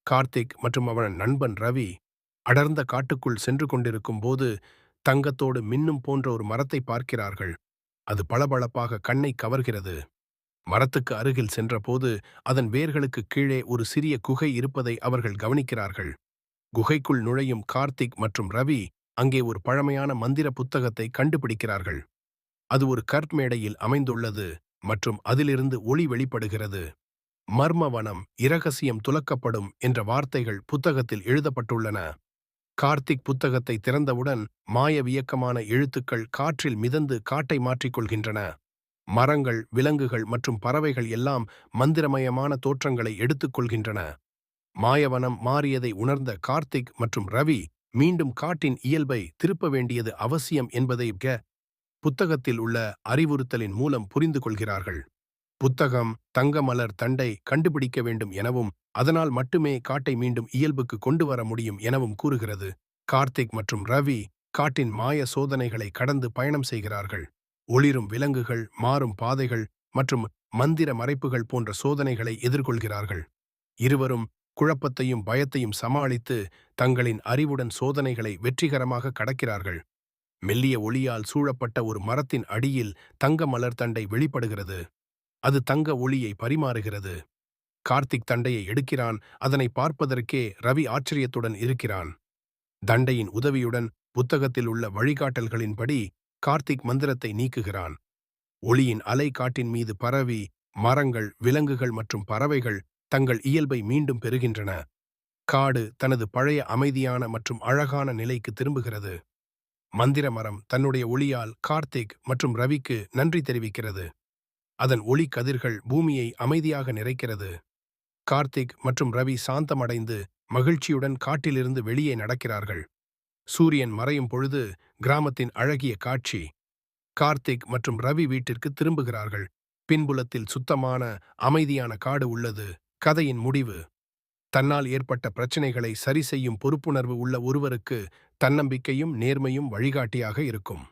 கார்த்திக் மற்றும் அவன் நண்பன் ரவி அடர்ந்த காட்டுக்குள் சென்று கொண்டிருக்கும் போது தங்கத்தோடு மின்னும் போன்ற ஒரு மரத்தை பார்க்கிறார்கள். அது பளபளப்பாக கண்ணை கவர்கிறது. மரத்துக்கு அருகில் சென்றபோது அதன் வேர்களுக்கு கீழே ஒரு சிறிய குகை இருப்பதை அவர்கள் கவனிக்கிறார்கள். குகைக்குள் நுழையும் கார்த்திக் மற்றும் ரவி அங்கே ஒரு பழமையான மந்திர புத்தகத்தை கண்டுபிடிக்கிறார்கள். அது ஒரு கற்மேடையில் அமைந்துள்ளது மற்றும் அதிலிருந்து ஒளி வெளிப்படுகிறது. மர்மவனம், இரகசியம் துலக்கப்படும் என்ற வார்த்தைகள் புத்தகத்தில் எழுதப்பட்டுள்ளன. கார்த்திக் புத்தகத்தை திறந்தவுடன் மாயவியக்கமான எழுத்துக்கள் காற்றில் மிதந்து காட்டை மாற்றிக்கொள்கின்றன. மரங்கள், விலங்குகள் மற்றும் பறவைகள் எல்லாம் மந்திரமயமான தோற்றங்களை எடுத்துக்கொள்கின்றன. மாயவனம் மாறியதை உணர்ந்த கார்த்திக் மற்றும் ரவி மீண்டும் காட்டின் இயல்பை திருப்ப வேண்டியது அவசியம் என்பதை புத்தகத்தில் உள்ள அறிவுறுத்தலின் மூலம் புரிந்து கொள்கிறார்கள். புத்தகம் தங்கமலர் தண்டை கண்டுபிடிக்க வேண்டும் எனவும் அதனால் மட்டுமே காட்டை மீண்டும் இயல்புக்கு கொண்டு வர முடியும் எனவும் கூறுகிறது. கார்த்திக் மற்றும் ரவி காட்டின் மாய சோதனைகளை கடந்து பயணம் செய்கிறார்கள். ஒளிரும் விலங்குகள், மாறும் பாதைகள் மற்றும் மந்திர மறைப்புகள் போன்ற சோதனைகளை எதிர்கொள்கிறார்கள். இருவரும் குழப்பத்தையும் பயத்தையும் சமாளித்து தங்களின் அறிவுடன் சோதனைகளை வெற்றிகரமாக கடக்கிறார்கள். மெல்லிய ஒளியால் சூழப்பட்ட ஒரு மரத்தின் அடியில் தங்க மலர் தண்டை வெளிப்படுகிறது. அது தங்க ஒளியை பரிமாறுகிறது. கார்த்திக் தண்டையை எடுக்கிறான். அதனை பார்ப்பதற்கே ரவி ஆச்சரியத்துடன் இருக்கிறான். தண்டையின் உதவியுடன் புத்தகத்தில் உள்ள வழிகாட்டல்களின்படி கார்த்திக் மந்திரத்தை நீக்குகிறான். ஒளியின் அலை காட்டின் மீது பரவி மரங்கள், விலங்குகள் மற்றும் பறவைகள் தங்கள் இயல்பை மீண்டும் பெறுகின்றன. காடு தனது பழைய அமைதியான மற்றும் அழகான நிலைக்கு திரும்புகிறது. மந்திர மரம் தன்னுடைய ஒளியால் கார்த்திக் மற்றும் ரவிக்கு நன்றி தெரிவிக்கிறது. அதன் ஒளி கதிர்கள் பூமியை அமைதியாக நிறைக்கிறது. கார்த்திக் மற்றும் ரவி சாந்தமடைந்து மகிழ்ச்சியுடன் காட்டிலிருந்து வெளியே நடக்கிறார்கள். சூரியன் மறையும் பொழுது கிராமத்தின் அழகிய காட்சி. கார்த்திக் மற்றும் ரவி வீட்டிற்கு திரும்புகிறார்கள். பின்புலத்தில் சுத்தமான, அமைதியான காடு உள்ளது. கதையின் முடிவு: தன்னால் ஏற்பட்ட பிரச்சினைகளை சரி செய்யும் பொறுப்புணர்வு உள்ள ஒருவருக்கு தன்னம்பிக்கையும் நேர்மையும் வழிகாட்டியாக இருக்கும்.